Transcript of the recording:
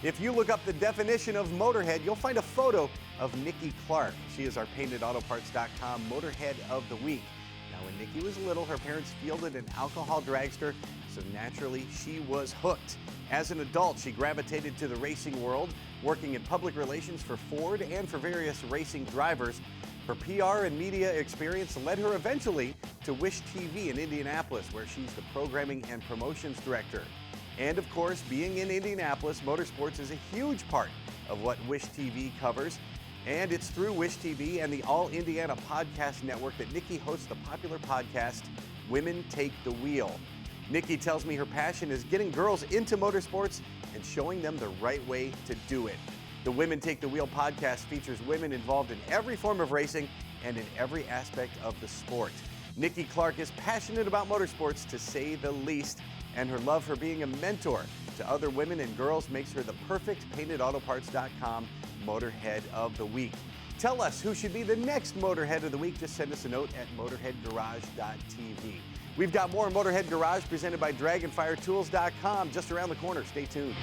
If you look up the definition of Motorhead, you'll find a photo of Nikki Clark. She is our PaintedAutoParts.com Motorhead of the Week. Now, when Nikki was little, her parents fielded an alcohol dragster, so naturally she was hooked. As an adult, she gravitated to the racing world, working in public relations for Ford and for various racing drivers. Her PR and media experience led her eventually to Wish TV in Indianapolis, where she's the programming and promotions director. And of course, being in Indianapolis, motorsports is a huge part of what Wish TV covers. And it's through Wish TV and the All Indiana Podcast Network that Nikki hosts the popular podcast, Women Take the Wheel. Nikki tells me her passion is getting girls into motorsports and showing them the right way to do it. The Women Take the Wheel podcast features women involved in every form of racing and in every aspect of the sport. Nikki Clark is passionate about motorsports, to say the least, and her love for being a mentor to other women and girls makes her the perfect PaintedAutoParts.com Motorhead of the Week. Tell us who should be the next Motorhead of the Week. Just send us a note at motorheadgarage.tv. We've got more Motorhead Garage presented by DragonfireTools.com just around the corner. Stay tuned.